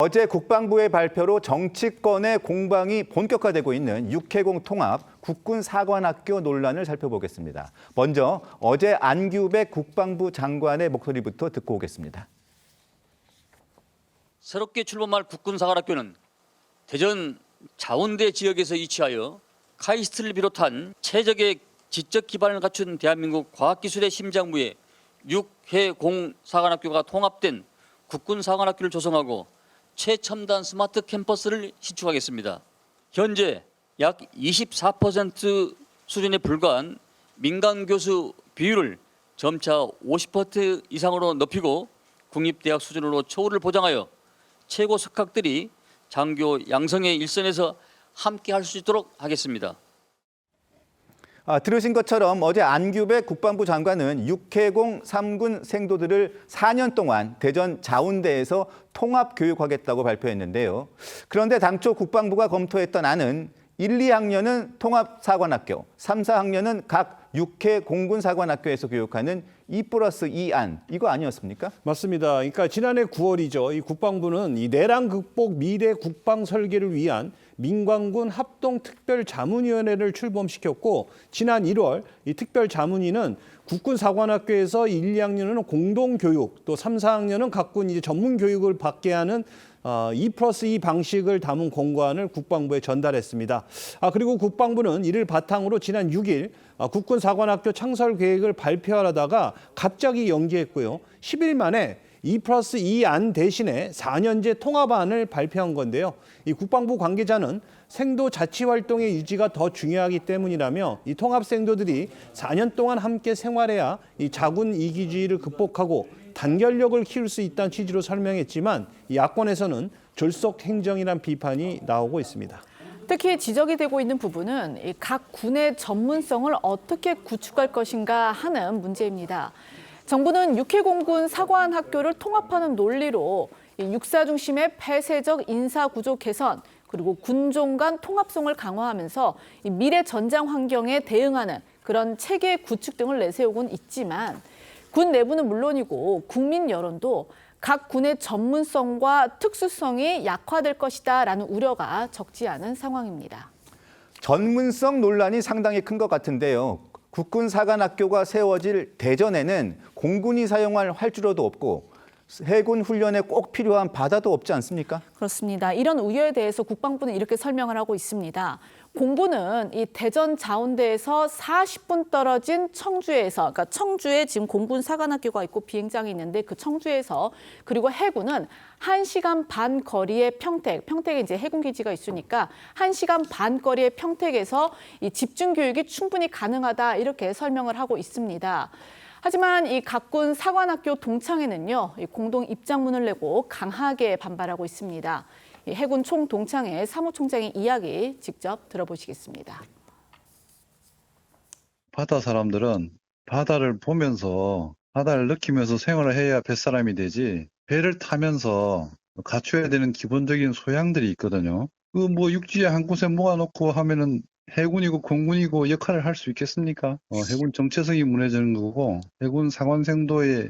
어제 국방부의 발표로 정치권의 공방이 본격화되고 있는 육해공 통합 국군사관학교 논란을 살펴보겠습니다. 먼저 어제 안규백 국방부 장관의 목소리부터 듣고 오겠습니다. 새롭게 출범할 국군사관학교는 대전 자운대 지역에서 위치하여 카이스트를 비롯한 최적의 지적 기반을 갖춘 대한민국 과학기술의 심장부에 육해공사관학교가 통합된 국군사관학교를 조성하고 최첨단 스마트 캠퍼스를 신축하겠습니다. 현재 약 24% 수준에 불과한 민간 교수 비율을 점차 50% 이상으로 높이고 국립대학 수준으로 초월을 보장하여 최고 석학들이 장교 양성의 일선에서 함께 할 수 있도록 하겠습니다. 들으신 것처럼 어제 안규백 국방부 장관은 육해공 3군 생도들을 4년 동안 대전 자운대에서 통합교육하겠다고 발표했는데요. 그런데 당초 국방부가 검토했던 안은 1, 2학년은 통합사관학교, 3, 4학년은 각 육해공군사관학교에서 교육하는 2+2 안, 이거 아니었습니까? 맞습니다. 그러니까 지난해 9월이죠. 이 국방부는 이 내란 극복 미래 국방 설계를 위한 민관군 합동특별자문위원회를 출범시켰고 지난 1월 이 특별자문위는 국군사관학교에서 1, 2학년은 공동교육, 또 3, 4학년은 각군 이제 전문교육을 받게 하는 2+2 방식을 담은 공고안을 국방부에 전달했습니다. 그리고 국방부는 이를 바탕으로 지난 6일 국군사관학교 창설 계획을 발표하다가 갑자기 연기했고요. 10일 만에 2+2 안 대신에 4년제 통합안을 발표한 건데요. 이 국방부 관계자는 생도 자치활동의 유지가 더 중요하기 때문이라며 이 통합생도들이 4년 동안 함께 생활해야 이 자군 이기주의를 극복하고 단결력을 키울 수 있다는 취지로 설명했지만 이 야권에서는 졸속 행정이란 비판이 나오고 있습니다. 특히 지적이 되고 있는 부분은 각 군의 전문성을 어떻게 구축할 것인가 하는 문제입니다. 정부는 육해공군 사관학교를 통합하는 논리로 육사 중심의 폐쇄적 인사구조 개선 그리고 군종 간 통합성을 강화하면서 미래 전장 환경에 대응하는 그런 체계 구축 등을 내세우곤 있지만 군 내부는 물론이고 국민 여론도 각 군의 전문성과 특수성이 약화될 것이다라는 우려가 적지 않은 상황입니다. 전문성 논란이 상당히 큰 것 같은데요. 국군사관학교가 세워질 대전에는 공군이 사용할 활주로도 없고 해군 훈련에 꼭 필요한 바다도 없지 않습니까? 그렇습니다. 이런 우려에 대해서 국방부는 이렇게 설명을 하고 있습니다. 공군은 이 대전 자운대에서 40분 떨어진 청주에서, 그러니까 청주에 지금 공군 사관학교가 있고 비행장이 있는데 그 청주에서, 그리고 해군은 1시간 반 거리의 평택에 이제 해군 기지가 있으니까 1시간 반 거리의 평택에서 이 집중 교육이 충분히 가능하다 이렇게 설명을 하고 있습니다. 하지만 이 각군 사관학교 동창회는요, 공동 입장문을 내고 강하게 반발하고 있습니다. 해군 총동창회 사무총장의 이야기 직접 들어보시겠습니다. 바다 사람들은 바다를 보면서 바다를 느끼면서 생활을 해야 뱃사람이 되지, 배를 타면서 갖춰야 되는 기본적인 소양들이 있거든요. 그 뭐 육지에 한 곳에 모아놓고 하면은 해군이고 공군이고 역할을 할 수 있겠습니까? 해군 정체성이 무너지는 거고 해군 사관생도의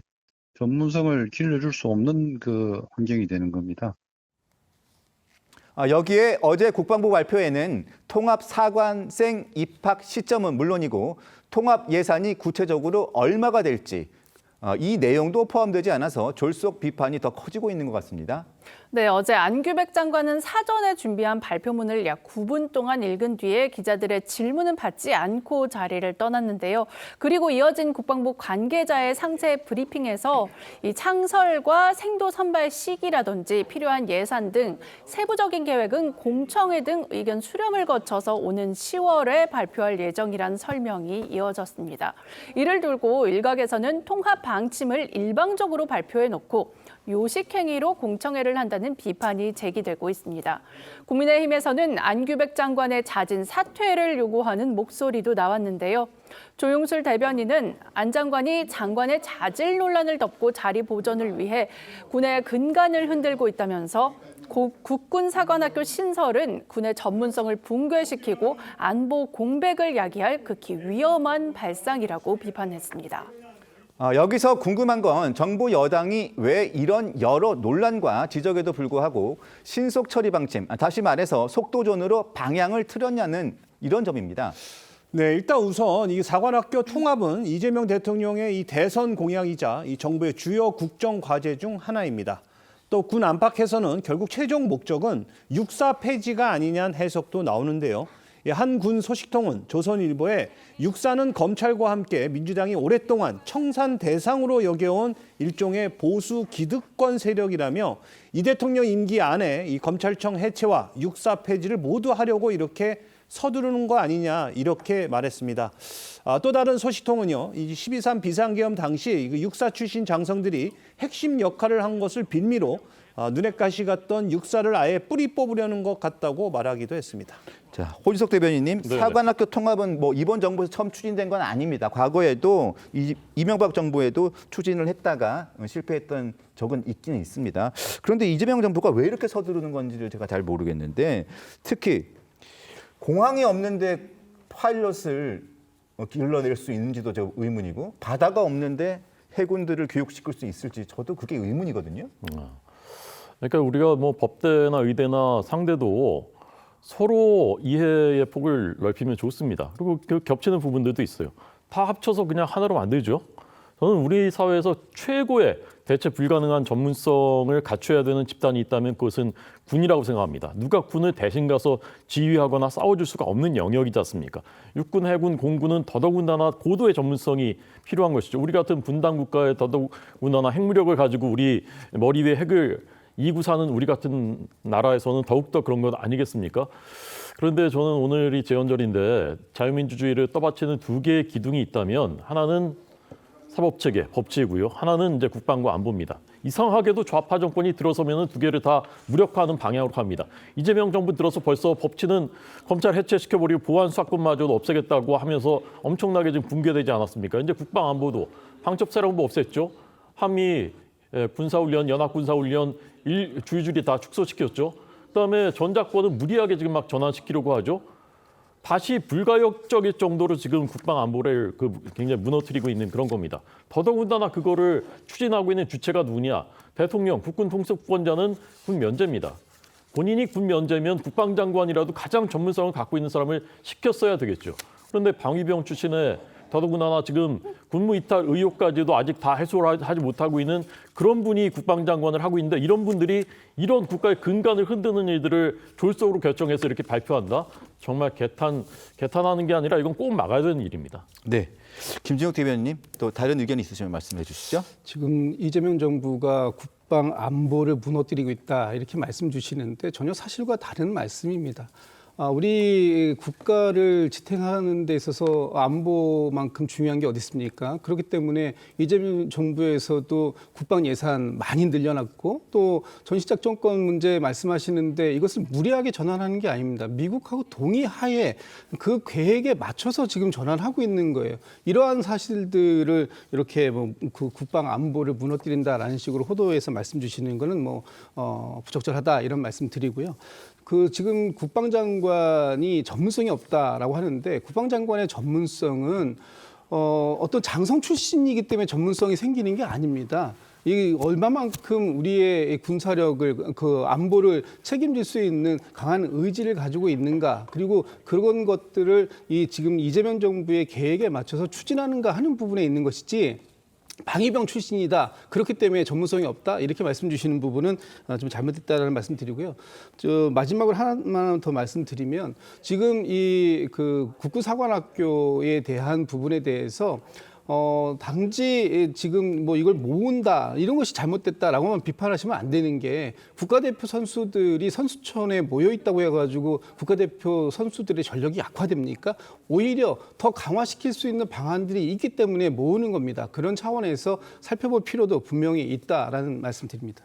전문성을 길러줄 수 없는 그 환경이 되는 겁니다. 여기에 어제 국방부 발표에는 통합사관생 입학 시점은 물론이고 통합 예산이 구체적으로 얼마가 될지 이 내용도 포함되지 않아서 졸속 비판이 더 커지고 있는 것 같습니다. 네, 어제 안규백 장관은 사전에 준비한 발표문을 약 9분 동안 읽은 뒤에 기자들의 질문은 받지 않고 자리를 떠났는데요. 그리고 이어진 국방부 관계자의 상세 브리핑에서 이 창설과 생도 선발 시기라든지 필요한 예산 등 세부적인 계획은 공청회 등 의견 수렴을 거쳐서 오는 10월에 발표할 예정이라는 설명이 이어졌습니다. 이를 두고 일각에서는 통합 방침을 일방적으로 발표해놓고 요식행위로 공청회를 한다는 비판이 제기되고 있습니다. 국민의힘에서는 안규백 장관의 잦은 사퇴를 요구하는 목소리도 나왔는데요. 조용술 대변인은 안 장관이 장관의 자질 논란을 덮고 자리 보존을 위해 군의 근간을 흔들고 있다면서 국군사관학교 신설은 군의 전문성을 붕괴시키고 안보 공백을 야기할 극히 위험한 발상이라고 비판했습니다. 여기서 궁금한 건 정부 여당이 왜 이런 여러 논란과 지적에도 불구하고 신속 처리 방침, 다시 말해서 속도전으로 방향을 틀었냐는 이런 점입니다. 네, 일단 우선 이 사관학교 통합은 이재명 대통령의 이 대선 공약이자 이 정부의 주요 국정 과제 중 하나입니다. 또 군 안팎에서는 결국 최종 목적은 육사 폐지가 아니냐는 해석도 나오는데요. 한 군 소식통은 조선일보에 육사는 검찰과 함께 민주당이 오랫동안 청산 대상으로 여겨온 일종의 보수 기득권 세력이라며 이 대통령 임기 안에 이 검찰청 해체와 육사 폐지를 모두 하려고 이렇게 서두르는 거 아니냐 이렇게 말했습니다. 또 다른 소식통은요, 이 12.3 비상계엄 당시 육사 출신 장성들이 핵심 역할을 한 것을 빌미로 눈에 가시 같던 육사를 아예 뿌리 뽑으려는 것 같다고 말하기도 했습니다. 자, 호주석 대변인님, 네네. 사관학교 통합은 뭐 이번 정부에서 처음 추진된 건 아닙니다. 과거에도 이명박 정부에도 추진을 했다가 실패했던 적은 있기는 있습니다. 그런데 이재명 정부가 왜 이렇게 서두르는 건지를 제가 잘 모르겠는데, 특히 공항이 없는데 파일럿을 길러낼 수 있는지도 저 의문이고, 바다가 없는데 해군들을 교육시킬 수 있을지 저도 그게 의문이거든요. 그러니까 우리가 뭐 법대나 의대나 상대도 서로 이해의 폭을 넓히면 좋습니다. 그리고 그 겹치는 부분들도 있어요. 다 합쳐서 그냥 하나로 만들죠. 저는 우리 사회에서 최고의 대체 불가능한 전문성을 갖춰야 되는 집단이 있다면 그것은 군이라고 생각합니다. 누가 군을 대신 가서 지휘하거나 싸워줄 수가 없는 영역이지 않습니까? 육군, 해군, 공군은 더더군다나 고도의 전문성이 필요한 것이죠. 우리 같은 분단 국가에 더더군다나 핵무력을 가지고 우리 머리 위에 핵을 이고 사는 우리 같은 나라에서는 더욱더 그런 것 아니겠습니까? 그런데 저는 오늘이 제헌절인데 자유민주주의를 떠받치는 두 개의 기둥이 있다면 하나는 사법체계, 법치이고요. 하나는 이제 국방과 안보입니다. 이상하게도 좌파 정권이 들어서면 두 개를 다 무력화하는 방향으로 갑니다. 이재명 정부 들어서 벌써 법치는 검찰 해체시켜버리고 보안 수사권마저도 없애겠다고 하면서 엄청나게 지금 붕괴되지 않았습니까? 이제 국방 안보도 방첩사령부 없앴죠. 한미 군사훈련, 연합군사훈련 줄줄이 다 축소시켰죠. 그다음에 전작권은 무리하게 지금 막 전환시키려고 하죠. 다시 불가역적일 정도로 지금 국방 안보를 굉장히 무너뜨리고 있는 그런 겁니다. 더더군다나 그거를 추진하고 있는 주체가 누구냐? 대통령, 국군 통수권자는 군 면제입니다. 본인이 군 면제면 국방장관이라도 가장 전문성을 갖고 있는 사람을 시켰어야 되겠죠. 그런데 방위병 출신의 더더군다나 지금 군무 이탈 의혹까지도 아직 다 해소를 하지 못하고 있는 그런 분이 국방장관을 하고 있는데 이런 분들이 이런 국가의 근간을 흔드는 일들을 졸속으로 결정해서 이렇게 발표한다? 정말 개탄하는 게 아니라 이건 꼭 막아야 되는 일입니다. 네, 김진욱 대변인님 또 다른 의견 있으시면 말씀해 주시죠. 지금 이재명 정부가 국방 안보를 무너뜨리고 있다 이렇게 말씀 주시는데 전혀 사실과 다른 말씀입니다. 우리 국가를 지탱하는 데 있어서 안보만큼 중요한 게 어디 있습니까? 그렇기 때문에 이재명 정부에서도 국방 예산 많이 늘려놨고 또 전시작 정권 문제 말씀하시는데 이것을 무리하게 전환하는 게 아닙니다. 미국하고 동의하에 그 계획에 맞춰서 지금 전환하고 있는 거예요. 이러한 사실들을 이렇게 그 국방 안보를 무너뜨린다라는 식으로 호도에서 말씀 주시는 거는 부적절하다 이런 말씀 드리고요. 지금 국방장관이 전문성이 없다라고 하는데 국방장관의 전문성은 어떤 장성 출신이기 때문에 전문성이 생기는 게 아닙니다. 이 얼마만큼 우리의 군사력을 안보를 책임질 수 있는 강한 의지를 가지고 있는가 그리고 그런 것들을 지금 이재명 정부의 계획에 맞춰서 추진하는가 하는 부분에 있는 것이지 방위병 출신이다. 그렇기 때문에 전문성이 없다. 이렇게 말씀 주시는 부분은 좀 잘못됐다는 말씀 드리고요. 마지막으로 하나만 더 말씀드리면 지금 국군사관학교에 대한 부분에 대해서 당시 지금 이걸 모은다 이런 것이 잘못됐다라고만 비판하시면 안 되는 게 국가대표 선수들이 선수촌에 모여 있다고 해가지고 국가대표 선수들의 전력이 약화됩니까? 오히려 더 강화시킬 수 있는 방안들이 있기 때문에 모으는 겁니다. 그런 차원에서 살펴볼 필요도 분명히 있다라는 말씀드립니다.